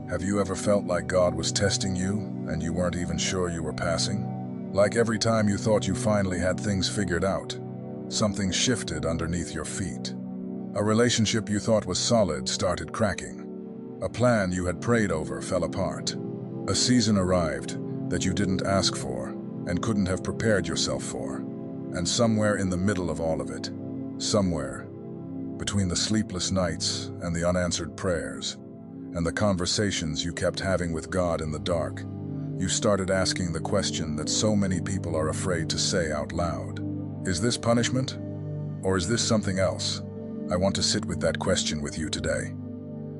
Have you ever felt like God was testing you and you weren't even sure you were passing? Like every time you thought you finally had things figured out, something shifted underneath your feet. A relationship you thought was solid started cracking. A plan you had prayed over fell apart. A season arrived that you didn't ask for and couldn't have prepared yourself for. And somewhere in the middle of all of it, somewhere between the sleepless nights and the unanswered prayers, and the conversations you kept having with God in the dark, you started asking the question that so many people are afraid to say out loud. Is this punishment? Or is this something else? I want to sit with that question with you today,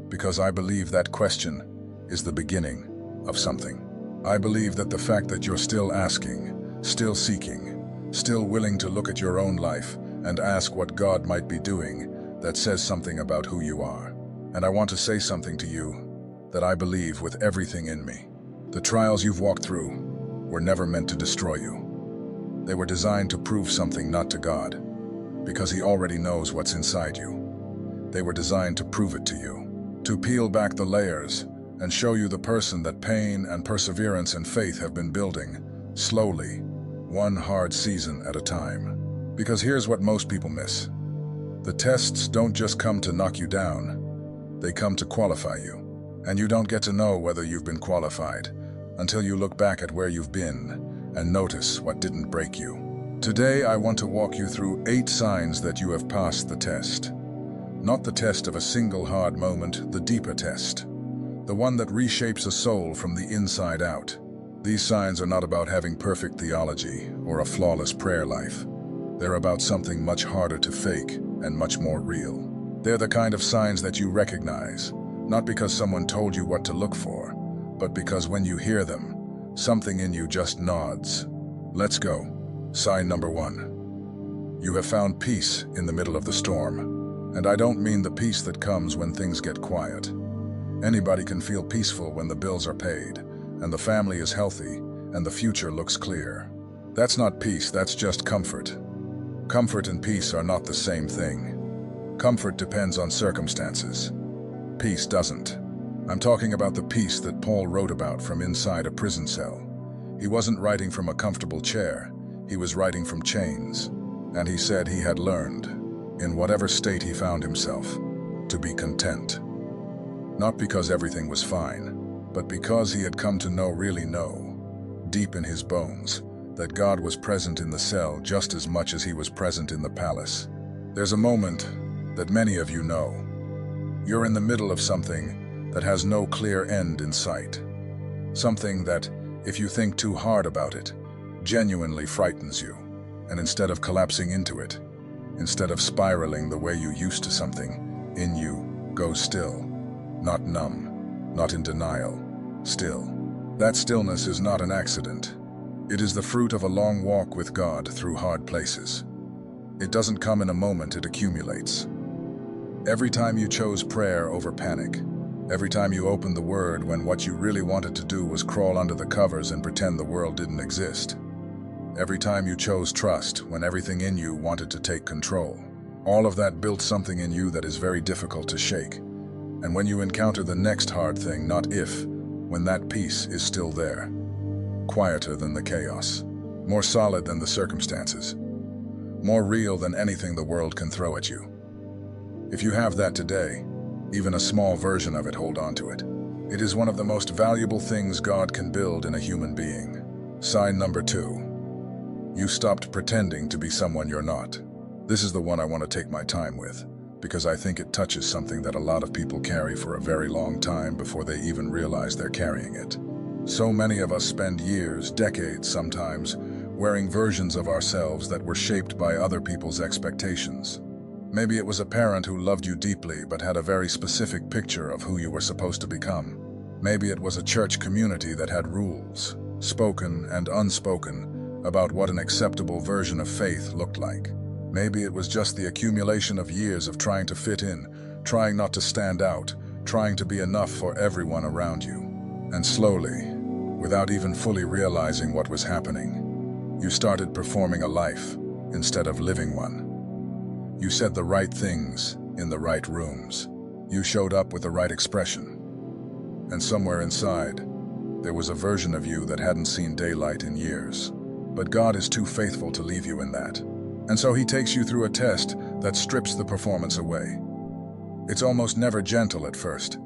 because I believe that question is the beginning of something. I believe that the fact that you're still asking, still seeking, still willing to look at your own life and ask what God might be doing, that says something about who you are. And I want to say something to you that I believe with everything in me. The trials you've walked through were never meant to destroy you. They were designed to prove something not to God, because He already knows what's inside you. They were designed to prove it to you, to peel back the layers and show you the person that pain and perseverance and faith have been building, slowly, one hard season at a time. Because here's what most people miss. The tests don't just come to knock you down. They come to qualify you, and you don't get to know whether you've been qualified until you look back at where you've been and notice what didn't break you. Today, I want to walk you through 8 signs that you have passed the test. Not the test of a single hard moment, the deeper test, the one that reshapes a soul from the inside out. These signs are not about having perfect theology or a flawless prayer life. They're about something much harder to fake and much more real. They're the kind of signs that you recognize, not because someone told you what to look for, but because when you hear them, something in you just nods. Let's go. Sign number 1. You have found peace in the middle of the storm. And I don't mean the peace that comes when things get quiet. Anybody can feel peaceful when the bills are paid, and the family is healthy, and the future looks clear. That's not peace, that's just comfort. Comfort and peace are not the same thing. Comfort depends on circumstances. Peace doesn't. I'm talking about the peace that Paul wrote about from inside a prison cell. He wasn't writing from a comfortable chair. He was writing from chains. And he said he had learned, in whatever state he found himself, to be content. Not because everything was fine, but because he had come to really know, deep in his bones, that God was present in the cell just as much as He was present in the palace. There's a moment that many of you know. You're in the middle of something that has no clear end in sight. Something that, if you think too hard about it, genuinely frightens you. And instead of collapsing into it, instead of spiraling the way you used to, something in you goes still. Not numb, not in denial, still. That stillness is not an accident. It is the fruit of a long walk with God through hard places. It doesn't come in a moment, it accumulates. Every time you chose prayer over panic, every time you opened the Word when what you really wanted to do was crawl under the covers and pretend the world didn't exist. Every time you chose trust when everything in you wanted to take control. All of that built something in you that is very difficult to shake. And when you encounter the next hard thing, not if, when that peace is still there. Quieter than the chaos, more solid than the circumstances, more real than anything the world can throw at you. If you have that today, even a small version of it, hold on to it. It is one of the most valuable things God can build in a human being. Sign number 2. You stopped pretending to be someone you're not. This is the one I want to take my time with, because I think it touches something that a lot of people carry for a very long time before they even realize they're carrying it. So many of us spend years, decades sometimes, wearing versions of ourselves that were shaped by other people's expectations. Maybe it was a parent who loved you deeply but had a very specific picture of who you were supposed to become. Maybe it was a church community that had rules, spoken and unspoken, about what an acceptable version of faith looked like. Maybe it was just the accumulation of years of trying to fit in, trying not to stand out, trying to be enough for everyone around you. And slowly, without even fully realizing what was happening, you started performing a life instead of living one. You said the right things in the right rooms. You showed up with the right expression. And somewhere inside, there was a version of you that hadn't seen daylight in years. But God is too faithful to leave you in that. And so he takes you through a test that strips the performance away. It's almost never gentle at first.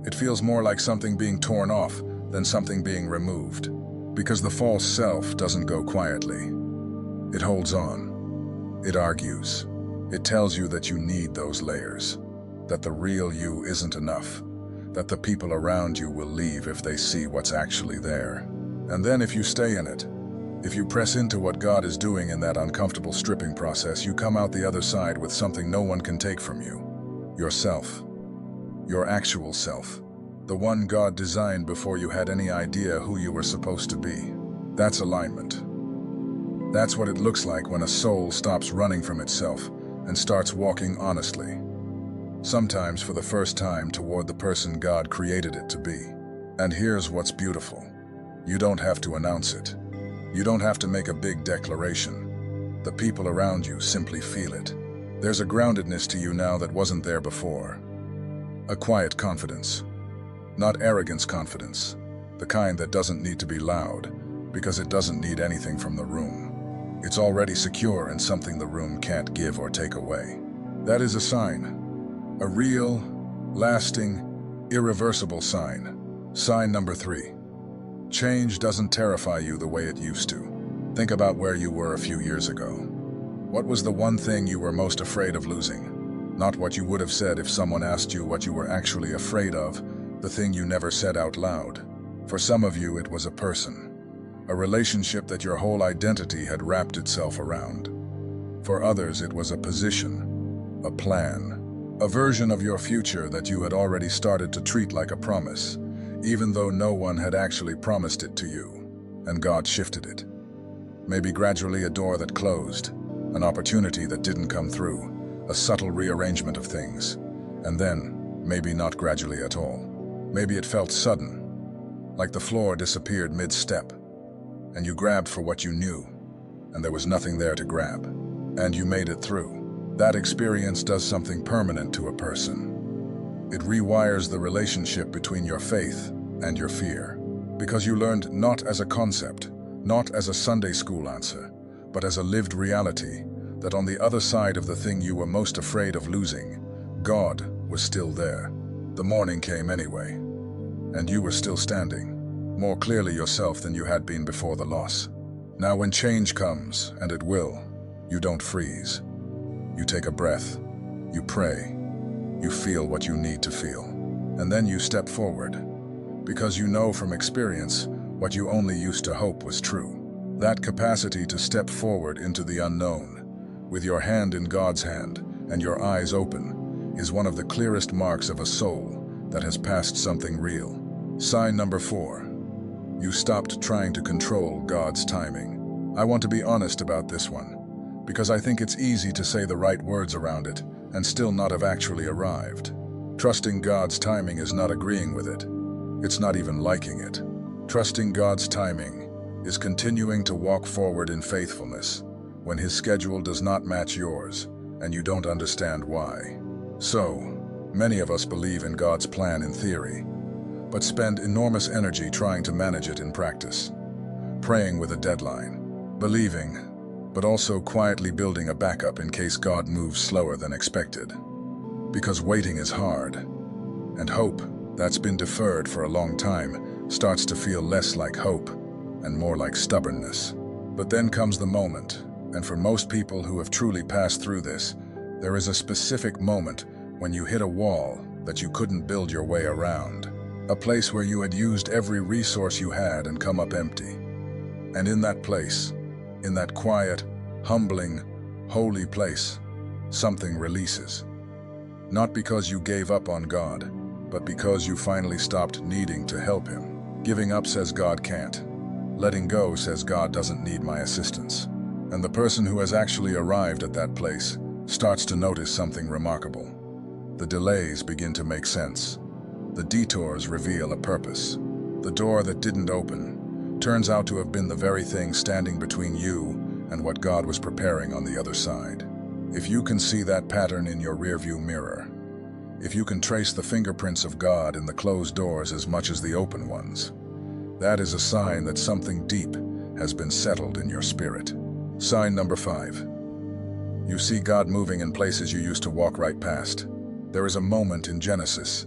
It feels more like something being torn off than something being removed. Because the false self doesn't go quietly. It holds on. It argues. It tells you that you need those layers. That the real you isn't enough. That the people around you will leave if they see what's actually there. And then if you stay in it, if you press into what God is doing in that uncomfortable stripping process, you come out the other side with something no one can take from you. Yourself. Your actual self. The one God designed before you had any idea who you were supposed to be. That's alignment. That's what it looks like when a soul stops running from itself and starts walking honestly. Sometimes for the first time toward the person God created it to be. And here's what's beautiful. You don't have to announce it. You don't have to make a big declaration. The people around you simply feel it. There's a groundedness to you now that wasn't there before. A quiet confidence. Not arrogance confidence. The kind that doesn't need to be loud, because it doesn't need anything from the room. It's already secure in something the room can't give or take away. That is a sign. A real, lasting, irreversible sign. Sign number 3. Change doesn't terrify you the way it used to. Think about where you were a few years ago. What was the one thing you were most afraid of losing? Not what you would have said if someone asked you what you were actually afraid of, the thing you never said out loud. For some of you, it was a person. A relationship that your whole identity had wrapped itself around. For others, it was a position, a plan, a version of your future that you had already started to treat like a promise, even though no one had actually promised it to you, and God shifted it. Maybe gradually a door that closed, an opportunity that didn't come through, a subtle rearrangement of things, and then, maybe not gradually at all. Maybe it felt sudden, like the floor disappeared mid-step, and you grabbed for what you knew, and there was nothing there to grab, and you made it through. That experience does something permanent to a person. It rewires the relationship between your faith and your fear, because you learned not as a concept, not as a Sunday school answer, but as a lived reality, that on the other side of the thing you were most afraid of losing, God was still there. The morning came anyway, and you were still standing, more clearly yourself than you had been before the loss. Now when change comes, and it will, you don't freeze. You take a breath, you pray, you feel what you need to feel, and then you step forward, because you know from experience what you only used to hope was true. That capacity to step forward into the unknown, with your hand in God's hand and your eyes open, is one of the clearest marks of a soul that has passed something real. Sign number 4. You stopped trying to control God's timing. I want to be honest about this one, because I think it's easy to say the right words around it and still not have actually arrived. Trusting God's timing is not agreeing with it. It's not even liking it. Trusting God's timing is continuing to walk forward in faithfulness when His schedule does not match yours and you don't understand why. So, many of us believe in God's plan in theory, but spend enormous energy trying to manage it in practice. Praying with a deadline, believing, but also quietly building a backup in case God moves slower than expected. Because waiting is hard, and hope that's been deferred for a long time starts to feel less like hope and more like stubbornness. But then comes the moment, and for most people who have truly passed through this, there is a specific moment when you hit a wall that you couldn't build your way around. A place where you had used every resource you had and come up empty. And in that place, in that quiet, humbling, holy place, something releases. Not because you gave up on God, but because you finally stopped needing to help Him. Giving up says God can't. Letting go says God doesn't need my assistance. And the person who has actually arrived at that place starts to notice something remarkable. The delays begin to make sense. The detours reveal a purpose. The door that didn't open turns out to have been the very thing standing between you and what God was preparing on the other side. If you can see that pattern in your rearview mirror, If you can trace the fingerprints of God in the closed doors as much as the open ones, that is a sign that something deep has been settled in your spirit. Sign number 5. You see God moving in places you used to walk right past. There is a moment in Genesis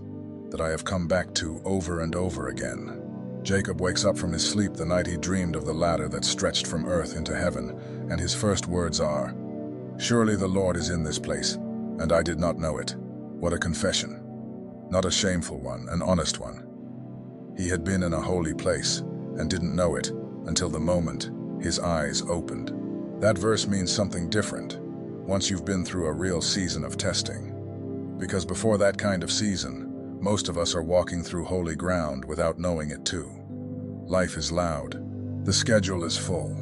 that I have come back to over and over again. Jacob wakes up from his sleep the night he dreamed of the ladder that stretched from earth into heaven, and his first words are, "Surely the Lord is in this place, and I did not know it." What a confession. Not a shameful one, an honest one. He had been in a holy place and didn't know it until the moment his eyes opened. That verse means something different once you've been through a real season of testing. Because before that kind of season, most of us are walking through holy ground without knowing it too. Life is loud. The schedule is full.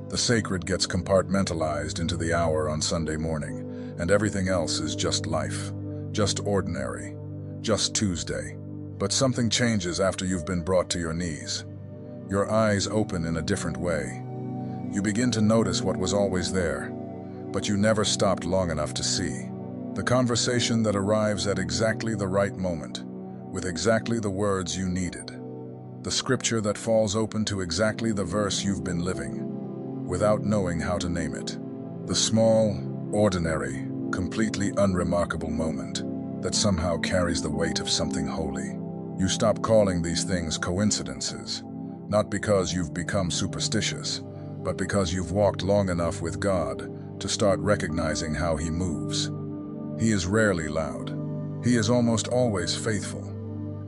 The sacred gets compartmentalized into the hour on Sunday morning, and everything else is just life, just ordinary, just Tuesday. But something changes after you've been brought to your knees. Your eyes open in a different way. You begin to notice what was always there, but you never stopped long enough to see. The conversation that arrives at exactly the right moment, with exactly the words you needed. The scripture that falls open to exactly the verse you've been living, without knowing how to name it. The small, ordinary, completely unremarkable moment that somehow carries the weight of something holy. You stop calling these things coincidences, not because you've become superstitious, but because you've walked long enough with God to start recognizing how He moves. He is rarely loud. He is almost always faithful.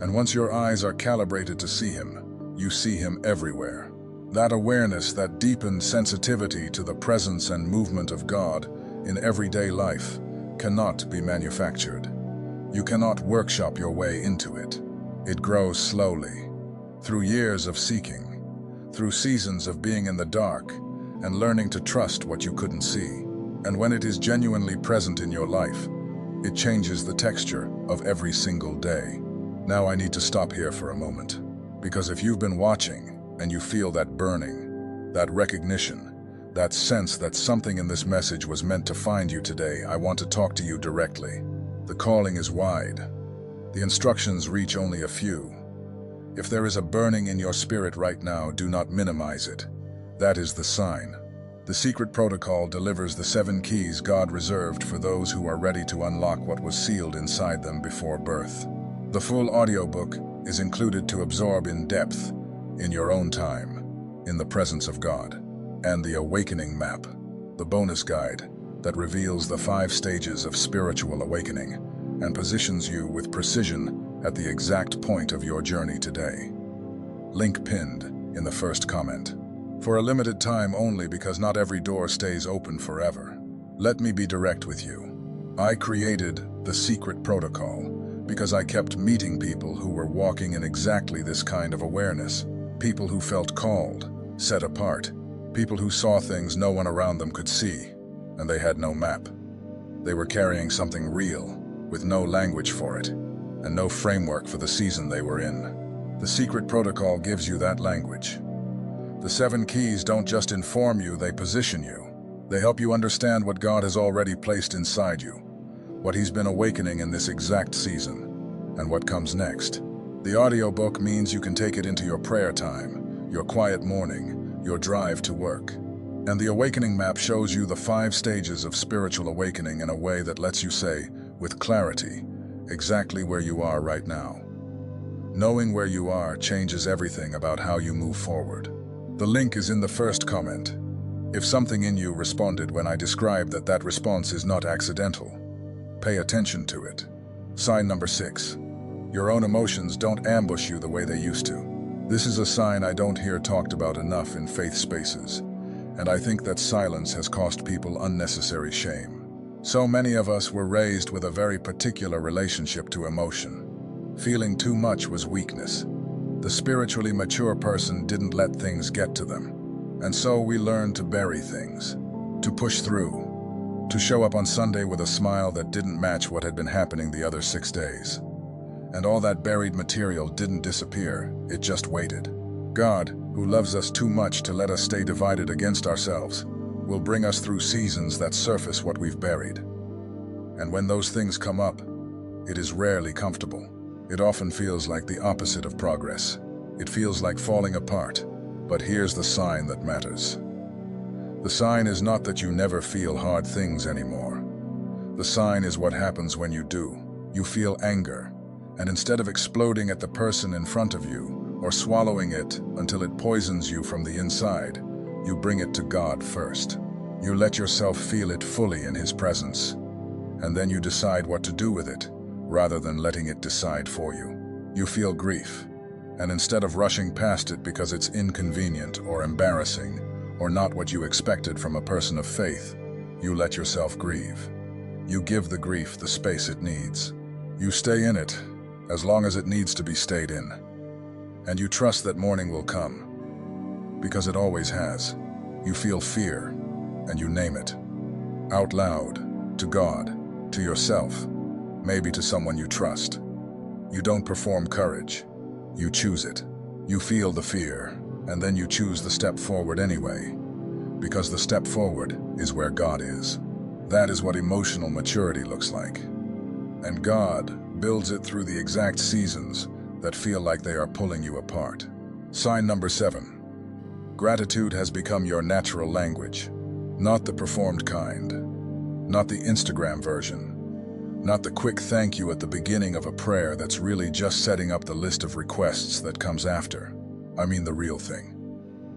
And once your eyes are calibrated to see Him, you see Him everywhere. That awareness, that deepened sensitivity to the presence and movement of God in everyday life cannot be manufactured. You cannot workshop your way into it. It grows slowly, through years of seeking, through seasons of being in the dark and learning to trust what you couldn't see. And when it is genuinely present in your life, it changes the texture of every single day. Now I need to stop here for a moment, because if you've been watching and you feel that burning, that recognition, that sense that something in this message was meant to find you today, I want to talk to you directly. The calling is wide. The instructions reach only a few. If there is a burning in your spirit right now, do not minimize it. That is the sign. The secret protocol delivers the 7 keys God reserved for those who are ready to unlock what was sealed inside them before birth. The full audiobook is included to absorb in depth, in your own time, in the presence of God. And the Awakening Map, the bonus guide that reveals the 5 stages of spiritual awakening and positions you with precision at the exact point of your journey today. Link pinned in the first comment. For a limited time only, because not every door stays open forever. Let me be direct with you. I created the secret protocol because I kept meeting people who were walking in exactly this kind of awareness. People who felt called, set apart. People who saw things no one around them could see, and they had no map. They were carrying something real, with no language for it, and no framework for the season they were in. The secret protocol gives you that language. The 7 keys don't just inform you, they position you. They help you understand what God has already placed inside you, what He's been awakening in this exact season, and what comes next. The audiobook means you can take it into your prayer time, your quiet morning, your drive to work. And the Awakening Map shows you the 5 stages of spiritual awakening in a way that lets you say, with clarity, exactly where you are right now. Knowing where you are changes everything about how you move forward. The link is in the first comment. If something in you responded when I described that response is not accidental, pay attention to it. Sign number 6. Your own emotions don't ambush you the way they used to. This is a sign I don't hear talked about enough in faith spaces, and I think that silence has cost people unnecessary shame. So many of us were raised with a very particular relationship to emotion. Feeling too much was weakness. The spiritually mature person didn't let things get to them. And so we learned to bury things, to push through, to show up on Sunday with a smile that didn't match what had been happening the other 6 days. And all that buried material didn't disappear, it just waited. God, who loves us too much to let us stay divided against ourselves, will bring us through seasons that surface what we've buried. And when those things come up, It is rarely comfortable. It often feels like the opposite of progress. It feels like falling apart. But here's the sign that matters. The sign is not that you never feel hard things anymore. The sign is what happens when you do. You feel anger, and instead of exploding at the person in front of you, or swallowing it until it poisons you from the inside, you bring it to God first. You let yourself feel it fully in His presence, and then you decide what to do with it, rather than letting it decide for you. You feel grief, and instead of rushing past it because it's inconvenient or embarrassing, or not what you expected from a person of faith, you let yourself grieve. You give the grief the space it needs. You stay in it, as long as it needs to be stayed in. And you trust that morning will come, because it always has. You feel fear, and you name it. Out loud, to God, to yourself, maybe to someone you trust. You don't perform courage. You choose it. You feel the fear, and then you choose the step forward anyway, because the step forward is where God is. That is what emotional maturity looks like. And God builds it through the exact seasons that feel like they are pulling you apart. Sign number 7. Gratitude has become your natural language. Not the performed kind. Not the Instagram version. Not the quick thank you at the beginning of a prayer that's really just setting up the list of requests that comes after. I mean the real thing.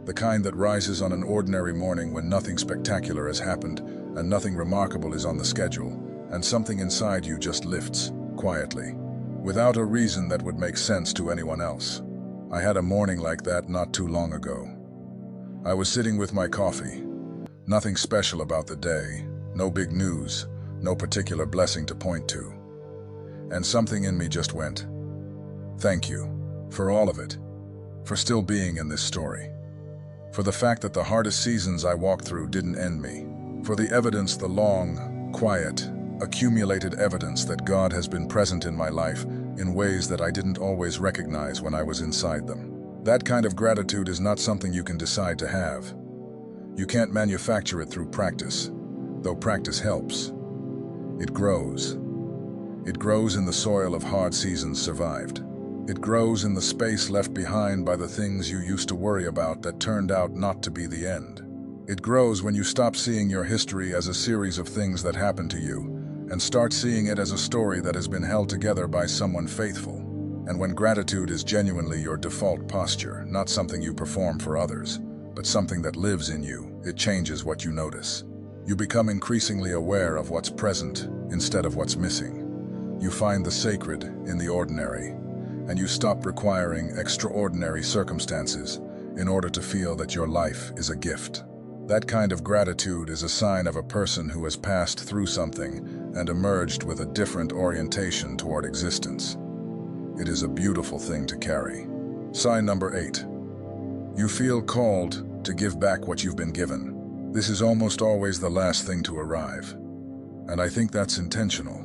The kind that rises on an ordinary morning when nothing spectacular has happened and nothing remarkable is on the schedule, and something inside you just lifts, quietly, without a reason that would make sense to anyone else. I had a morning like that not too long ago. I was sitting with my coffee. Nothing special about the day, no big news, no particular blessing to point to. And something in me just went, thank you, for all of it, for still being in this story. For the fact that the hardest seasons I walked through didn't end me. For the evidence, the long, quiet, accumulated evidence that God has been present in my life in ways that I didn't always recognize when I was inside them. That kind of gratitude is not something you can decide to have. You can't manufacture it through practice, though practice helps. It grows. It grows in the soil of hard seasons survived. It grows in the space left behind by the things you used to worry about that turned out not to be the end. It grows when you stop seeing your history as a series of things that happened to you and start seeing it as a story that has been held together by someone faithful. And when gratitude is genuinely your default posture, not something you perform for others, but something that lives in you, it changes what you notice. You become increasingly aware of what's present instead of what's missing. You find the sacred in the ordinary, and you stop requiring extraordinary circumstances in order to feel that your life is a gift. That kind of gratitude is a sign of a person who has passed through something and emerged with a different orientation toward existence. It is a beautiful thing to carry. Sign number 8. You feel called to give back what you've been given. This is almost always the last thing to arrive. And I think that's intentional,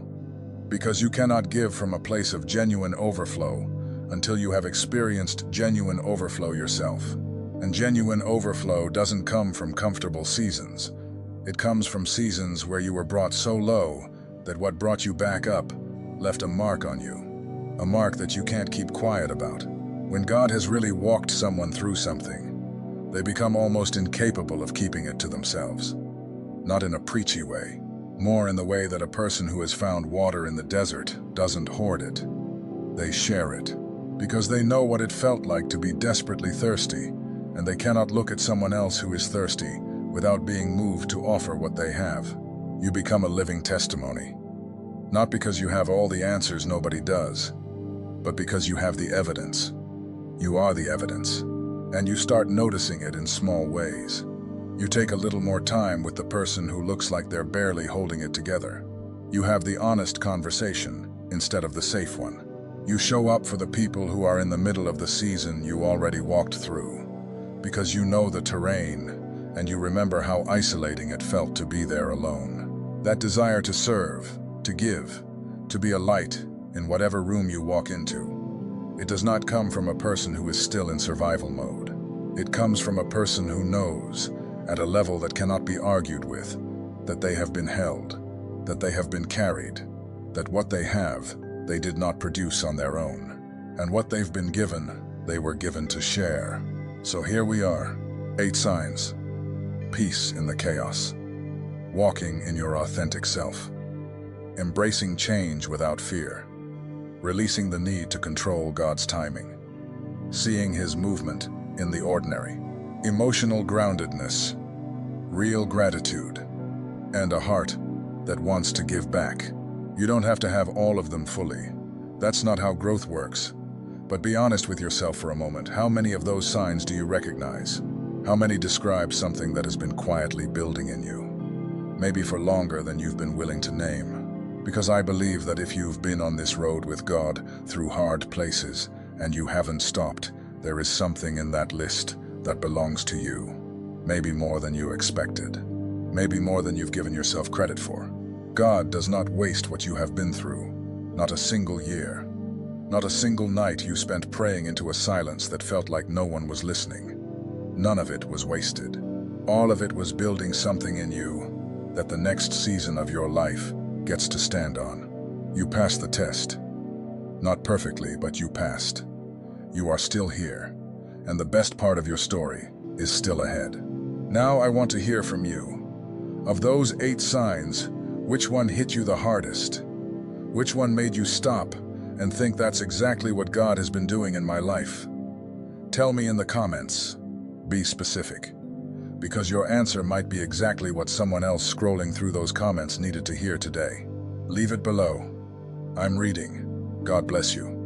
because you cannot give from a place of genuine overflow until you have experienced genuine overflow yourself. And genuine overflow doesn't come from comfortable seasons. It comes from seasons where you were brought so low that what brought you back up left a mark on you, a mark that you can't keep quiet about. When God has really walked someone through something, they become almost incapable of keeping it to themselves. Not in a preachy way, more in the way that a person who has found water in the desert doesn't hoard it. They share it, because they know what it felt like to be desperately thirsty, and they cannot look at someone else who is thirsty without being moved to offer what they have. You become a living testimony, not because you have all the answers nobody does, but because you have the evidence. You are the evidence, and you start noticing it in small ways. You take a little more time with the person who looks like they're barely holding it together. You have the honest conversation instead of the safe one. You show up for the people who are in the middle of the season you already walked through, because you know the terrain, and you remember how isolating it felt to be there alone. That desire to serve, to give, to be a light in whatever room you walk into, it does not come from a person who is still in survival mode. It comes from a person who knows, at a level that cannot be argued with, that they have been held, that they have been carried, that what they have they did not produce on their own. And what they've been given, they were given to share. So here we are, 8 signs. Peace in the chaos. Walking in your authentic self. Embracing change without fear. Releasing the need to control God's timing. Seeing His movement in the ordinary. Emotional groundedness. Real gratitude. And a heart that wants to give back. You don't have to have all of them fully. That's not how growth works. But be honest with yourself for a moment. How many of those signs do you recognize? How many describe something that has been quietly building in you? Maybe for longer than you've been willing to name. Because I believe that if you've been on this road with God through hard places and you haven't stopped, there is something in that list that belongs to you. Maybe more than you expected. Maybe more than you've given yourself credit for. God does not waste what you have been through. Not a single year. Not a single night you spent praying into a silence that felt like no one was listening. None of it was wasted. All of it was building something in you that the next season of your life gets to stand on. You passed the test. Not perfectly, but you passed. You are still here, and the best part of your story is still ahead. Now I want to hear from you. Of those 8 signs, which one hit you the hardest? Which one made you stop and think that's exactly what God has been doing in my life? Tell me in the comments. Be specific, because your answer might be exactly what someone else scrolling through those comments needed to hear today. Leave it below. I'm reading. God bless you.